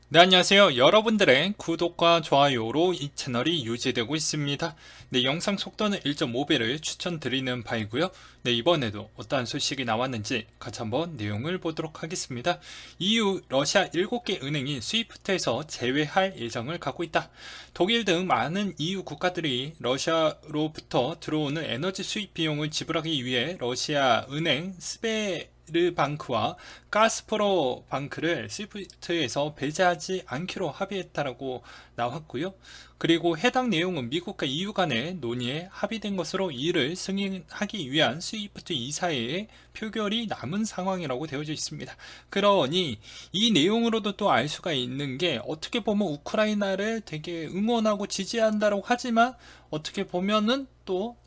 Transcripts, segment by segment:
네, 안녕하세요. 여러분들의 구독과 좋아요로 이 채널이 유지되고 있습니다. 네, 영상 속도는 1.5배를 추천드리는 바이고요. 네, 이번에도 어떠한 소식이 나왔는지 같이 한번 내용을 보도록 하겠습니다. EU 러시아 7개 은행이 스위프트에서 제외할 예정을 갖고 있다. 독일 등 많은 EU 국가들이 러시아로부터 들어오는 에너지 수입 비용을 지불하기 위해 러시아 은행 스베르방크와 가스프로 방크를 스위프트에서 배제하지 않기로 합의했다라고 나왔고요. 그리고 해당 내용은 미국과 EU 간의 논의에 합의된 것으로 이를 승인하기 위한 스위프트 이사회의 표결이 남은 상황이라고 되어져 있습니다. 그러니 이 내용으로도 또 알 수가 있는 게, 어떻게 보면 우크라이나를 되게 응원하고 지지한다고 하지만 어떻게 보면은 또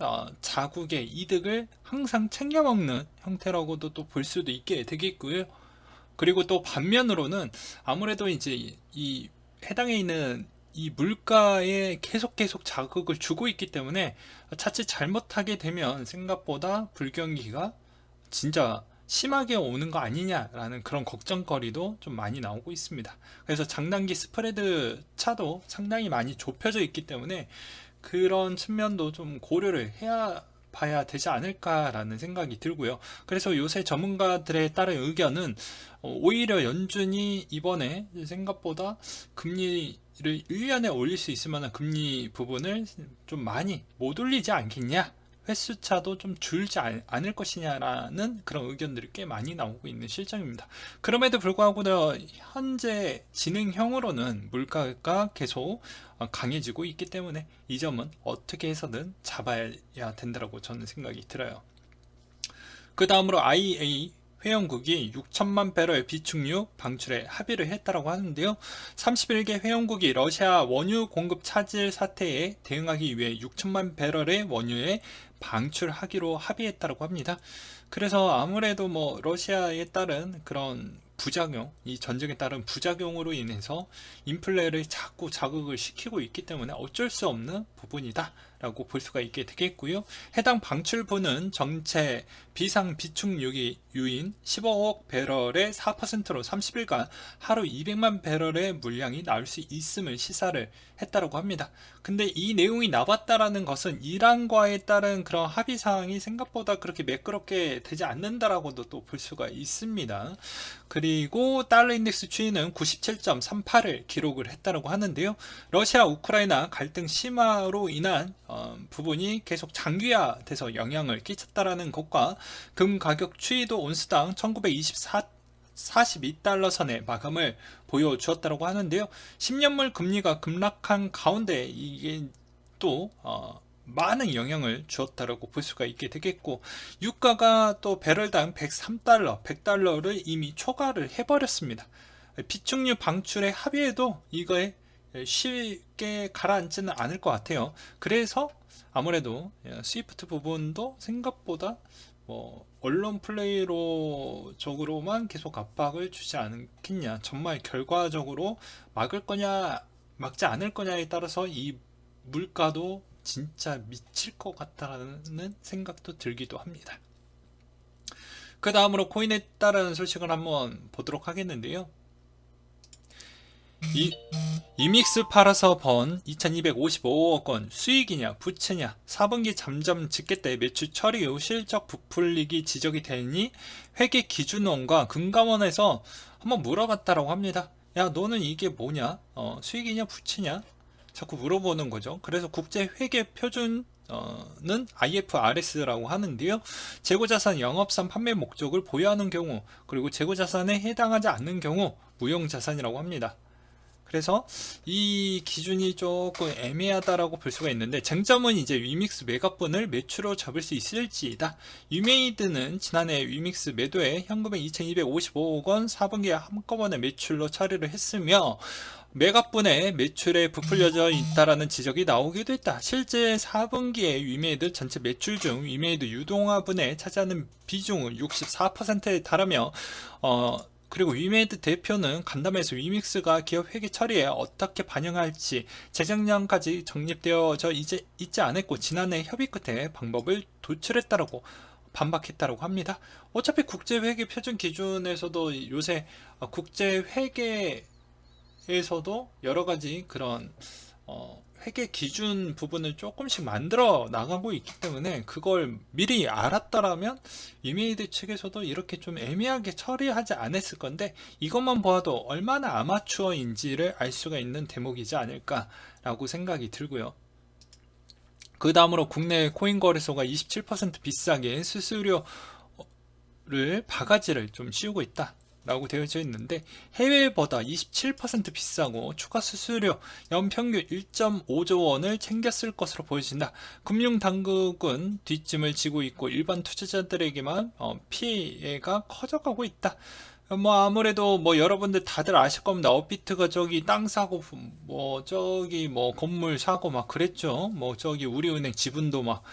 자국의 이득을 항상 챙겨 먹는 형태라고도 또 볼 수도 있게 되겠고요. 그리고 또 반면으로는 아무래도 이제 이 해당에 있는 이 물가에 계속 자극을 주고 있기 때문에 자칫 잘못하게 되면 생각보다 불경기가 진짜 심하게 오는 거 아니냐라는 그런 걱정거리도 좀 많이 나오고 있습니다. 그래서 장단기 스프레드 차도 상당히 많이 좁혀져 있기 때문에 그런 측면도 좀 고려를 해야 봐야 되지 않을까라는 생각이 들고요. 그래서 요새 전문가들에 따른 의견은 오히려 연준이 이번에 생각보다 금리를 1년에 올릴 수 있을 만한 금리 부분을 좀 많이 못 올리지 않겠냐, 횟수차도 좀 줄지 않을 것이냐라는 그런 의견들이 꽤 많이 나오고 있는 실정입니다. 그럼에도 불구하고 현재 진행형으로는 물가가 계속 강해지고 있기 때문에 이 점은 어떻게 해서든 잡아야 된다고 저는 생각이 들어요. 그 다음으로 IEA 회원국이 6천만 배럴 비축유 방출에 합의를 했다고 하는데요. 31개 회원국이 러시아 원유 공급 차질 사태에 대응하기 위해 6천만 배럴의 원유에 방출하기로 합의했다고 합니다. 그래서 아무래도 뭐 러시아에 따른 그런 부작용, 이 전쟁에 따른 부작용으로 인해서 인플레를 자꾸 자극을 시키고 있기 때문에 어쩔 수 없는 부분이다 라고 볼 수가 있게 되겠고요. 해당 방출분은 정체 비상 비축유인 15억 배럴의 4%로 30일간 하루 200만 배럴의 물량이 나올 수 있음을 시사를 했다고 합니다. 근데 이 내용이 나왔다라는 것은 이란과에 따른 그런 합의 사항이 생각보다 그렇게 매끄럽게 되지 않는다라고도 또 볼 수가 있습니다. 그리고 달러 인덱스 추이는 97.38을 기록을 했다고 하는데요. 러시아 우크라이나 갈등 심화로 인한 부분이 계속 장기화돼서 영향을 끼쳤다라는 것과 금 가격 추이도 온스당 1924 42달러 선의 마감을 보여주었다고 하는데요. 10년물 금리가 급락한 가운데 이게 또 많은 영향을 주었다고 볼 수가 있게 되겠고, 유가가 또 배럴당 103달러, 100달러를 이미 초과를 해버렸습니다. 비축류 방출의 합의에도 이거에 쉽게 가라앉지는 않을 것 같아요. 그래서 아무래도 스위프트 부분도 생각보다 언론 플레이로 적으로만 계속 압박을 주지 않겠냐, 정말 결과적으로 막을 거냐 막지 않을 거냐에 따라서 이 물가도 진짜 미칠 것 같다는 생각도 들기도 합니다. 그 다음으로 코인에 따른 소식을 한번 보도록 하겠는데요. 이 이믹스 팔아서 번 2255억 원 수익이냐 부채냐, 4분기 잠정 집계 때 매출 처리 후 실적 부풀리기 지적이 되니 회계 기준원과 금감원에서 한번 물어봤다라고 합니다. 야, 너는 이게 뭐냐, 수익이냐 부채냐 자꾸 물어보는 거죠. 그래서 국제 회계 표준 는 IFRS라고 하는데요. 재고자산 영업산 판매 목적을 보유하는 경우, 그리고 재고자산에 해당하지 않는 경우 무형자산이라고 합니다. 그래서 이 기준이 조금 애매하다라고 볼 수가 있는데, 쟁점은 이제 위믹스 매각분을 매출로 잡을 수 있을지이다. 유메이드는 지난해 위믹스 매도에 현금의 2255억 원 4분기에 한꺼번에 매출로 처리를 했으며 매각분의 매출에 부풀려져 있다라는 지적이 나오기도 했다. 실제 4분기에 위메이드 전체 매출 중 위메이드 유동화분에 차지하는 비중은 64%에 달하며 그리고 위메이드 대표는 간담회에서 위믹스가 기업 회계 처리에 어떻게 반영할지 재작년까지 정립되어져 있지 않았고 지난해 협의 끝에 방법을 도출했다라고 반박했다고 합니다. 어차피 국제회계 표준 기준에서도 요새 국제회계 회계에서도 여러 가지 그런 회계 기준 부분을 조금씩 만들어 나가고 있기 때문에 그걸 미리 알았더라면 이메이드 측에서도 이렇게 좀 애매하게 처리하지 않았을 건데, 이것만 보아도 얼마나 아마추어인지를 알 수가 있는 대목이지 않을까라고 생각이 들고요. 그 다음으로 국내 코인 거래소가 27% 비싸게 수수료를 바가지를 좀 씌우고 있다 라고 되어져 있는데, 해외보다 27% 비싸고 추가 수수료 연평균 1.5조 원을 챙겼을 것으로 보여진다. 금융당국은 뒷짐을 지고 있고 일반 투자자들에게만 피해가 커져가고 있다. 뭐 아무래도 뭐 여러분들 다들 아실 겁니다. 업비트가 저기 땅 사고 뭐 저기 뭐 건물 사고 막 그랬죠. 뭐 저기 우리은행 지분도 막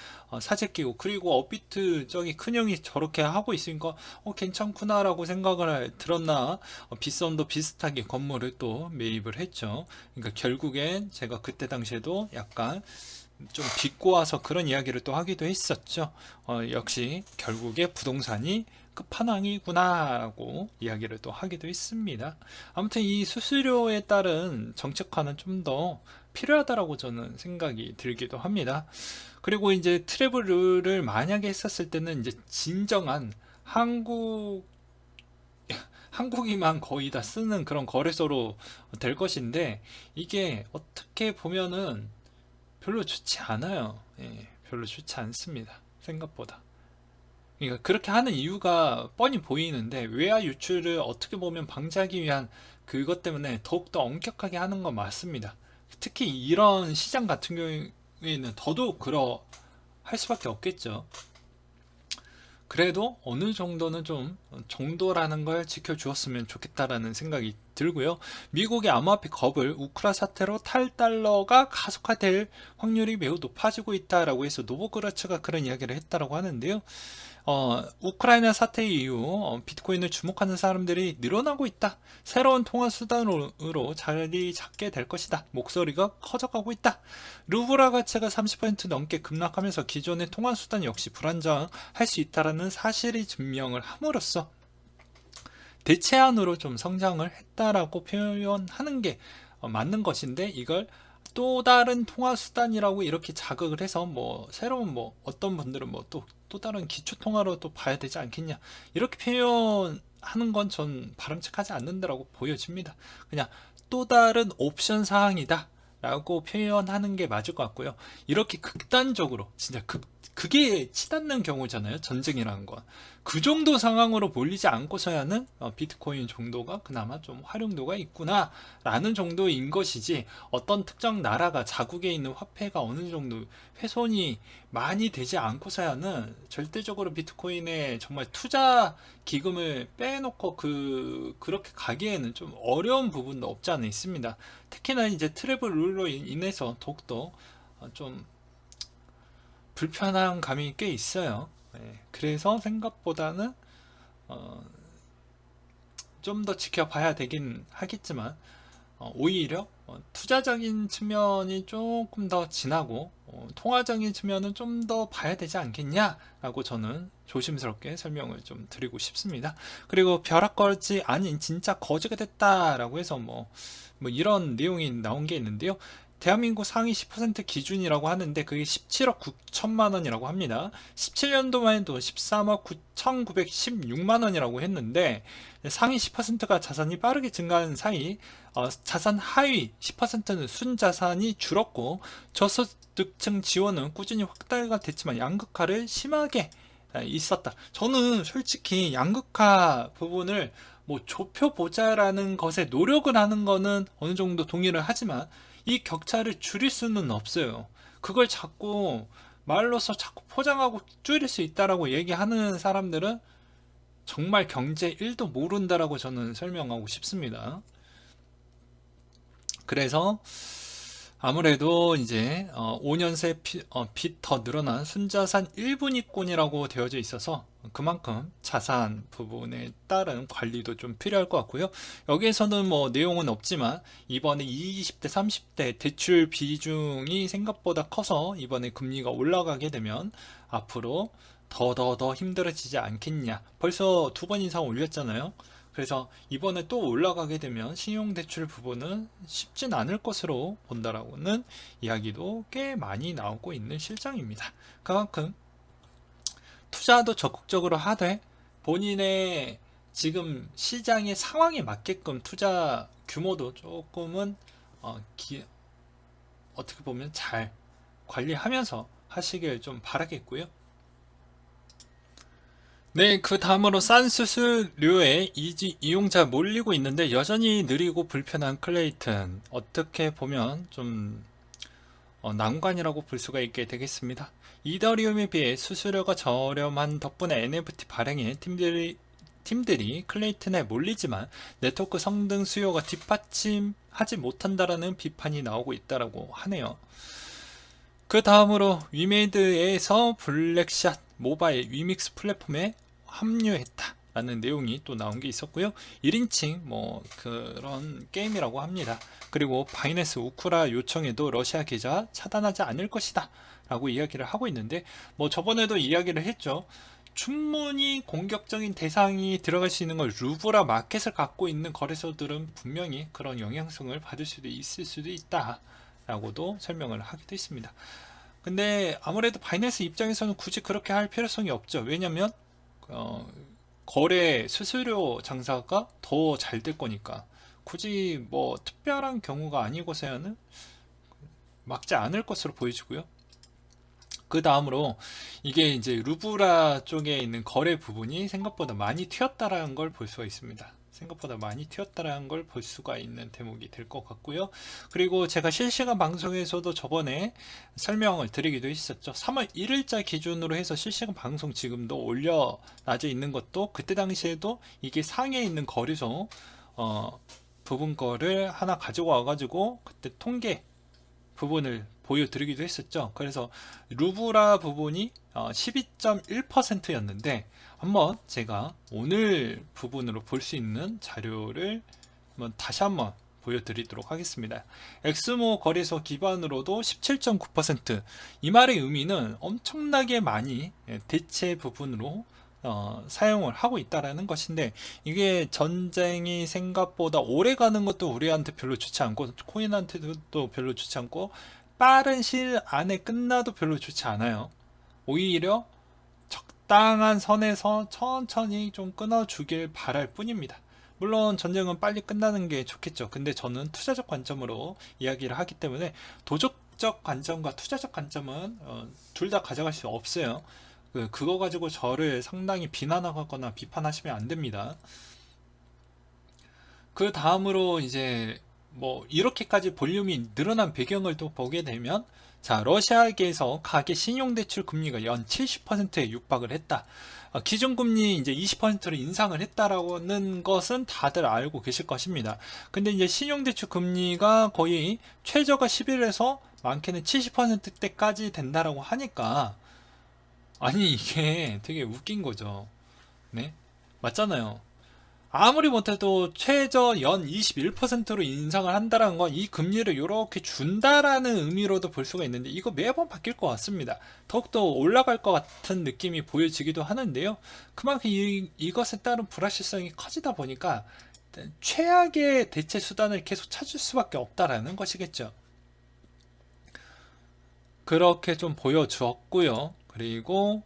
사재 끼고, 그리고 업비트 저기 큰형이 저렇게 하고 있으니까 괜찮구나라고 생각을 들었나, 빗썸도 비슷하게 건물을 또 매입을 했죠. 그러니까 결국엔 제가 그때 당시에도 약간 좀 빚고 와서 그런 이야기를 또 하기도 했었죠. 역시 결국에 부동산이 끝판왕이구나 라고 이야기를 또 하기도 했습니다. 아무튼 이 수수료에 따른 정책화는 좀 더 필요하다라고 저는 생각이 들기도 합니다. 그리고 이제 트래블 룰을 만약에 했었을 때는 이제 진정한 한국이만 거의 다 쓰는 그런 거래소로 될 것인데, 이게 어떻게 보면은 별로 좋지 않아요. 예, 별로 좋지 않습니다. 생각보다. 그러니까 그렇게 하는 이유가 뻔히 보이는데, 외화 유출을 어떻게 보면 방지하기 위한 그것 때문에 더욱더 엄격하게 하는 건 맞습니다. 특히 이런 시장 같은 경우에는 더더욱 그러 할 수밖에 없겠죠. 그래도 어느 정도는 좀 정도라는 걸 지켜주었으면 좋겠다라는 생각이 들고요. 미국의 암호화폐 거블 우크라 사태로 탈달러가 가속화될 확률이 매우 높아지고 있다라고 해서 노보그라츠가 그런 이야기를 했다라고 하는데요. 우크라이나 사태 이후 비트코인을 주목하는 사람들이 늘어나고 있다. 새로운 통화 수단으로 자리 잡게 될 것이다. 목소리가 커져가고 있다. 루브라 가치가 30% 넘게 급락하면서 기존의 통화 수단 역시 불안정할 수 있다라는 사실이 증명을 함으로써 대체안으로 좀 성장을 했다라고 표현하는 게 맞는 것인데, 이걸 또 다른 통화 수단이라고 이렇게 자극을 해서 뭐 새로운 뭐 어떤 분들은 뭐 또 다른 기초 통화로 또 봐야 되지 않겠냐, 이렇게 표현하는 건 전 바람직하지 않는다라고 보여집니다. 그냥 또 다른 옵션 사항이다 라고 표현하는 게 맞을 것 같고요. 이렇게 극단적으로 진짜 그게 치닫는 경우잖아요. 전쟁이라는 건. 그 정도 상황으로 몰리지 않고서야는 비트코인 정도가 그나마 좀 활용도가 있구나 라는 정도인 것이지, 어떤 특정 나라가 자국에 있는 화폐가 어느 정도 훼손이 많이 되지 않고서야는 절대적으로 비트코인에 정말 투자 기금을 빼놓고 그렇게 가기에는 좀 어려운 부분도 없지 않아 있습니다. 특히나 이제 트래블 룰로 인해서 더욱더 좀 불편한 감이 꽤 있어요. 그래서 생각보다는 좀 더 지켜봐야 되긴 하겠지만, 오히려 투자적인 측면이 조금 더 진하고 통화적인 측면은 좀 더 봐야 되지 않겠냐라고 저는 조심스럽게 설명을 좀 드리고 싶습니다. 그리고 벼락거지 아닌 진짜 거지가 됐다라고 해서 뭐 이런 내용이 나온 게 있는데요. 대한민국 상위 10% 기준이라고 하는데 그게 17억 9천만 원이라고 합니다. 17년도만 해도 13억 9,916만 원이라고 했는데, 상위 10%가 자산이 빠르게 증가하는 사이 자산 하위 10%는 순자산이 줄었고, 저소득층 지원은 꾸준히 확대가 됐지만 양극화를 심하게 있었다. 저는 솔직히 양극화 부분을 뭐 좁혀보자라는 것에 노력을 하는 거는 어느 정도 동의를 하지만, 이 격차를 줄일 수는 없어요. 그걸 자꾸 말로서 자꾸 포장하고 줄일 수 있다라고 얘기하는 사람들은 정말 경제 1도 모른다라고 저는 설명하고 싶습니다. 그래서 아무래도 이제 5년 새 빚 더 늘어난 순자산 1분위권이라고 되어져 있어서 그만큼 자산 부분에 따른 관리도 좀 필요할 것 같고요. 여기에서는 뭐 내용은 없지만 이번에 20대 30대 대출 비중이 생각보다 커서 이번에 금리가 올라가게 되면 앞으로 더 힘들어지지 않겠냐. 벌써 2번 이상 올렸잖아요. 그래서 이번에 또 올라가게 되면 신용대출 부분은 쉽진 않을 것으로 본다라고는 이야기도 꽤 많이 나오고 있는 실정입니다. 그만큼 투자도 적극적으로 하되 본인의 지금 시장의 상황에 맞게끔 투자 규모도 조금은 어떻게 보면 잘 관리하면서 하시길 좀 바라겠고요. 네, 그 다음으로 싼 수수료에 이용자 몰리고 있는데 여전히 느리고 불편한 클레이튼. 어떻게 보면 좀 난관이라고 볼 수가 있게 되겠습니다. 이더리움에 비해 수수료가 저렴한 덕분에 NFT 발행에 팀들이 클레이튼에 몰리지만 네트워크 성능 수요가 뒷받침하지 못한다라는 비판이 나오고 있다라고 하네요. 그 다음으로 위메이드에서 블랙샷 모바일 위믹스 플랫폼에 합류했다 라는 내용이 또 나온 게 있었고요. 1인칭 뭐 그런 게임이라고 합니다. 그리고 바이낸스 우쿠라 요청에도 러시아 계좌 차단하지 않을 것이다 라고 이야기를 하고 있는데, 뭐 저번에도 이야기를 했죠. 충분히 공격적인 대상이 들어갈 수 있는 걸 루브라 마켓을 갖고 있는 거래소들은 분명히 그런 영향성을 받을 수도 있을 수도 있다 라고도 설명을 하기도 했습니다. 근데 아무래도 바이낸스 입장에서는 굳이 그렇게 할 필요성이 없죠. 왜냐면 거래 수수료 장사가 더 잘 될 거니까 굳이 뭐 특별한 경우가 아니고서야는 막지 않을 것으로 보여지고요. 그 다음으로 이게 이제 루브라 쪽에 있는 거래 부분이 생각보다 많이 튀었다라는 걸 볼 수가 있습니다. 생각보다 많이 튀었다라는 걸 볼 수가 있는 대목이 될 것 같고요. 그리고 제가 실시간 방송에서도 저번에 설명을 드리기도 했었죠. 3월 1일자 기준으로 해서 실시간 방송 지금도 올려놔져 있는 것도 그때 당시에도 이게 상해에 있는 거래소 부분 거를 하나 가지고 와가지고 그때 통계 부분을 보여드리기도 했었죠. 그래서 루브라 부분이 12.1%였는데 한번 제가 오늘 부분으로 볼 수 있는 자료를 다시 한번 보여드리도록 하겠습니다. 엑스모 거래소 기반으로도 17.9%. 이 말의 의미는 엄청나게 많이 대체 부분으로 사용을 하고 있다라는 것인데, 이게 전쟁이 생각보다 오래 가는 것도 우리한테 별로 좋지 않고 코인한테도 별로 좋지 않고 빠른 시일 안에 끝나도 별로 좋지 않아요. 오히려 적당한 선에서 천천히 좀 끊어주길 바랄 뿐입니다. 물론 전쟁은 빨리 끝나는 게 좋겠죠. 근데 저는 투자적 관점으로 이야기를 하기 때문에 도덕적 관점과 투자적 관점은 둘 다 가져갈 수 없어요. 그거 가지고 저를 상당히 비난하거나 비판하시면 안 됩니다. 그 다음으로 이제 뭐 이렇게까지 볼륨이 늘어난 배경을 또 보게 되면, 자, 러시아계에서 가계 신용대출 금리가 연 70%에 육박을 했다. 기준금리 이제 20%를 인상을 했다라는 것은 다들 알고 계실 것입니다. 근데 이제 신용대출 금리가 거의 최저가 11에서 많게는 70%대까지 된다라고 하니까, 아니 이게 되게 웃긴 거죠. 네? 맞잖아요. 아무리 못해도 최저 연 21%로 인상을 한다는 건 이 금리를 이렇게 준다라는 의미로도 볼 수가 있는데, 이거 매번 바뀔 것 같습니다. 더욱더 올라갈 것 같은 느낌이 보여지기도 하는데요. 그만큼 이것에 따른 불확실성이 커지다 보니까 최악의 대체 수단을 계속 찾을 수밖에 없다라는 것이겠죠. 그렇게 좀 보여주었고요. 그리고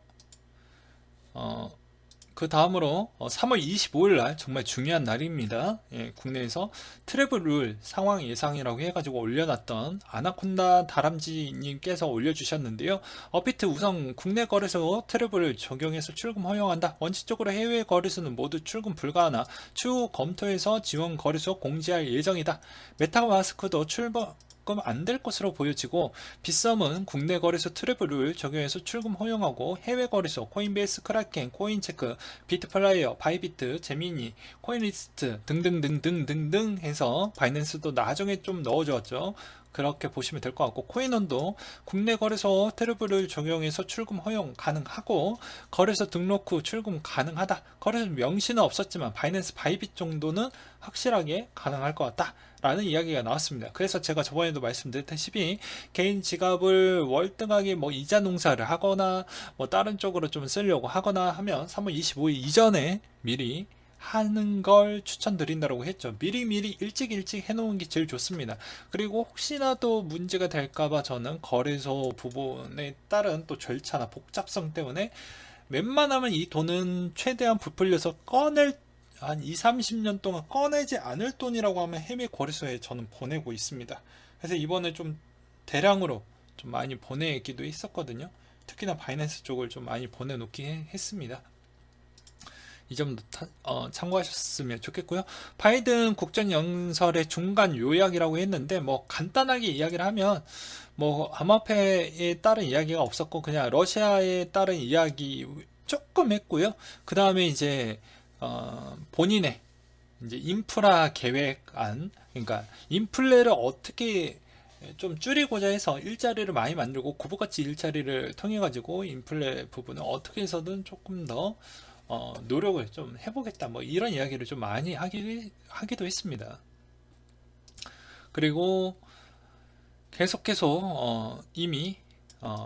그 다음으로 3월 25일 날 정말 중요한 날입니다. 예, 국내에서 트래블 룰 상황 예상이라고 해가지고 올려놨던 아나콘다 다람쥐님께서 올려주셨는데요. 업비트 우선 국내 거래소 트래블을 적용해서 출금 허용한다. 원칙적으로 해외 거래소는 모두 출금 불가하나 추후 검토해서 지원 거래소 공지할 예정이다. 메타마스크도 출범 안 될 것으로 보여지고, 빗썸은 국내 거래소 트래블을 적용해서 출금 허용하고 해외 거래소 코인베이스, 크라켄, 코인체크, 비트플라이어, 바이비트, 제미니, 코인리스트 등등등등등등 해서 바이낸스도 나중에 좀 넣어주었죠. 그렇게 보시면 될 것 같고, 코인원도 국내 거래소 트래블을 적용해서 출금 허용 가능하고 거래소 등록 후 출금 가능하다. 거래소 명시는 없었지만 바이낸스, 바이빗 정도는 확실하게 가능할 것 같다 라는 이야기가 나왔습니다. 그래서 제가 저번에도 말씀드렸다시피 개인 지갑을 월등하게 뭐 이자 농사를 하거나 뭐 다른 쪽으로 좀 쓰려고 하거나 하면 3월 25일 이전에 미리 하는 걸 추천드린다고 했죠. 미리미리 일찍 해놓은 게 제일 좋습니다. 그리고 혹시나 또 문제가 될까봐 저는 거래소 부분에 따른 또 절차나 복잡성 때문에 웬만하면 이 돈은 최대한 부풀려서 꺼낼 한 2, 30년 동안 꺼내지 않을 돈이라고 하면 해외 거래소에 저는 보내고 있습니다. 그래서 이번에 좀 대량으로 좀 많이 보내기도 했었거든요. 특히나 바이낸스 쪽을 좀 많이 보내놓긴 했습니다. 이 점도 참고하셨으면 좋겠고요. 바이든 국정연설의 중간 요약이라고 했는데 뭐 간단하게 이야기를 하면 뭐 암호화폐에 따른 이야기가 없었고 그냥 러시아에 따른 이야기 조금 했고요. 그 다음에 이제 본인의 이제 인프라 계획안, 그러니까 인플레를 어떻게 좀 줄이고자 해서 일자리를 많이 만들고 구부가치 일자리를 통해 가지고 인플레 부분을 어떻게 해서든 조금 더 노력을 좀 해보겠다, 뭐 이런 이야기를 좀 많이 하기도 했습니다. 그리고 계속해서 이미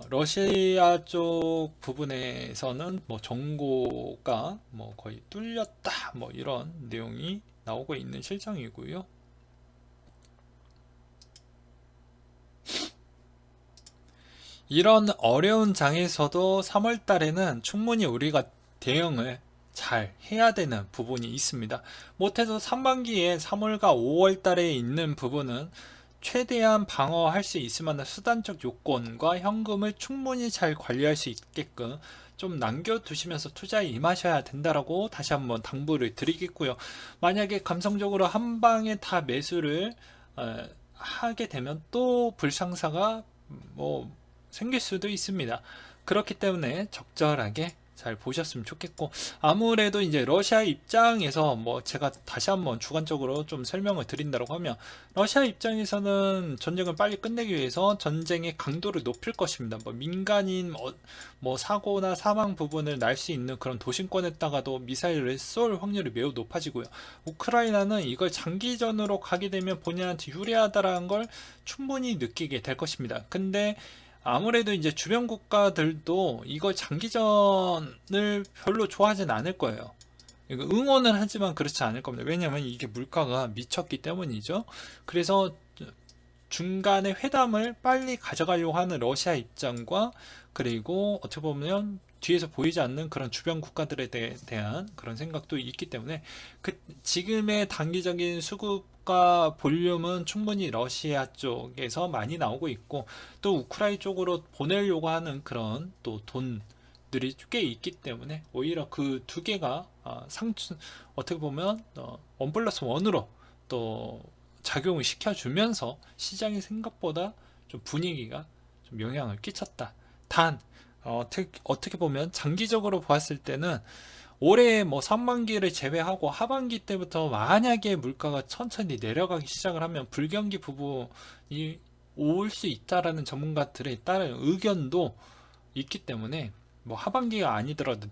러시아 쪽 부분에서는 뭐 정보가 뭐 거의 뚫렸다, 뭐 이런 내용이 나오고 있는 실정이고요. 이런 어려운 장에서도 3월 달에는 충분히 우리가 대응을 잘 해야 되는 부분이 있습니다. 못해도 상반기에 3월과 5월 달에 있는 부분은 최대한 방어할 수 있을 만한 수단적 요건과 현금을 충분히 잘 관리할 수 있게끔 좀 남겨두시면서 투자에 임하셔야 된다라고 다시 한번 당부를 드리겠고요. 만약에 감성적으로 한 방에 다 매수를 하게 되면 또 불상사가 뭐 생길 수도 있습니다. 그렇기 때문에 적절하게 잘 보셨으면 좋겠고, 아무래도 이제 러시아 입장에서 뭐 제가 다시 한번 주관적으로 좀 설명을 드린다고 하면, 러시아 입장에서는 전쟁을 빨리 끝내기 위해서 전쟁의 강도를 높일 것입니다. 뭐 민간인 뭐 사고나 사망 부분을 날 수 있는 그런 도심권에다가도 미사일을 쏠 확률이 매우 높아지고요. 우크라이나는 이걸 장기전으로 가게 되면 본인한테 유리하다라는 걸 충분히 느끼게 될 것입니다. 근데 아무래도 이제 주변 국가들도 이걸 장기전을 별로 좋아하진 않을 거예요. 응원은 하지만 그렇지 않을 겁니다. 왜냐하면 이게 물가가 미쳤기 때문이죠. 그래서 중간에 회담을 빨리 가져가려고 하는 러시아 입장과, 그리고 어떻게 보면 뒤에서 보이지 않는 그런 주변 국가들에 대한 그런 생각도 있기 때문에 지금의 단기적인 수급과 볼륨은 충분히 러시아 쪽에서 많이 나오고 있고, 또 우크라이나 쪽으로 보내려고 하는 그런 또 돈들이 꽤 있기 때문에 오히려 그 두 개가 어떻게 보면 원 플러스 원으로 또 작용을 시켜주면서 시장이 생각보다 좀 분위기가 좀 영향을 끼쳤다. 단 어떻게 보면 장기적으로 보았을 때는 올해 뭐 상반기를 제외하고 하반기 때부터 만약에 물가가 천천히 내려가기 시작을 하면 불경기 부분이 올 수 있다라는 전문가들의 따른 의견도 있기 때문에, 뭐 하반기가 아니더라도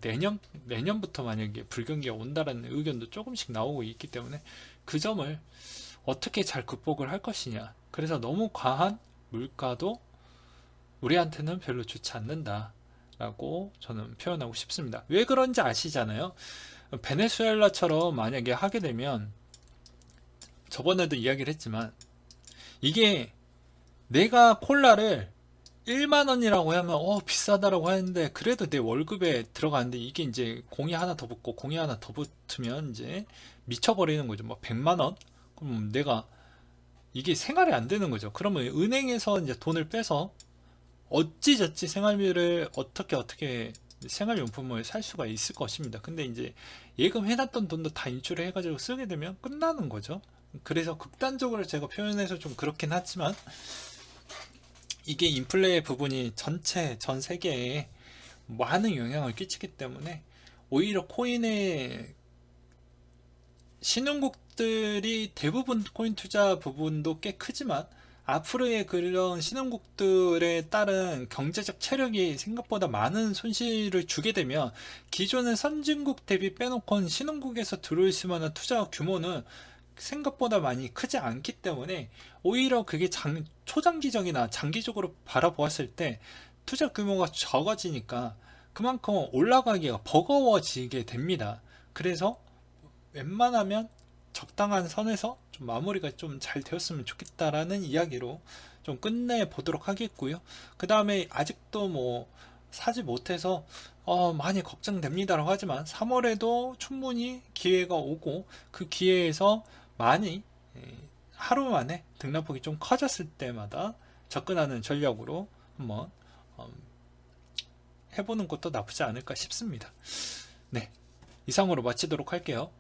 내년부터 만약에 불경기가 온다라는 의견도 조금씩 나오고 있기 때문에 그 점을 어떻게 잘 극복을 할 것이냐. 그래서 너무 과한 물가도 우리한테는 별로 좋지 않는다 라고 저는 표현하고 싶습니다. 왜 그런지 아시잖아요. 베네수엘라처럼 만약에 하게 되면, 저번에도 이야기를 했지만, 이게 내가 콜라를 1만원이라고 하면 비싸다라고 하는데, 그래도 내 월급에 들어가는데 이게 이제 공이 하나 더 붙고 공이 하나 더 붙으면 이제 미쳐버리는 거죠. 뭐 100만원? 그럼 내가 이게 생활이 안 되는 거죠. 그러면 은행에서 이제 돈을 빼서 어찌저찌 생활비를 어떻게 생활용품을 살 수가 있을 것입니다. 근데 이제 예금 해놨던 돈도 다 인출을 해가지고 쓰게 되면 끝나는 거죠. 그래서 극단적으로 제가 표현해서 좀 그렇긴 하지만, 이게 인플레 부분이 전 세계에 많은 영향을 끼치기 때문에 오히려 코인의 신흥국들이 대부분 코인 투자 부분도 꽤 크지만, 앞으로의 그런 신흥국들에 따른 경제적 체력이 생각보다 많은 손실을 주게 되면, 기존의 선진국 대비 빼놓고는 신흥국에서 들어올 수 만한 투자 규모는 생각보다 많이 크지 않기 때문에, 오히려 그게 초장기적이나 장기적으로 바라보았을 때 투자 규모가 적어지니까 그만큼 올라가기가 버거워지게 됩니다. 그래서 웬만하면 적당한 선에서 좀 마무리가 좀 잘 되었으면 좋겠다라는 이야기로 좀 끝내 보도록 하겠고요. 그 다음에 아직도 뭐 사지 못해서 많이 걱정됩니다라고 하지만 3월에도 충분히 기회가 오고 그 기회에서 많이 하루 만에 등락폭이 좀 커졌을 때마다 접근하는 전략으로 한번 해보는 것도 나쁘지 않을까 싶습니다. 네, 이상으로 마치도록 할게요.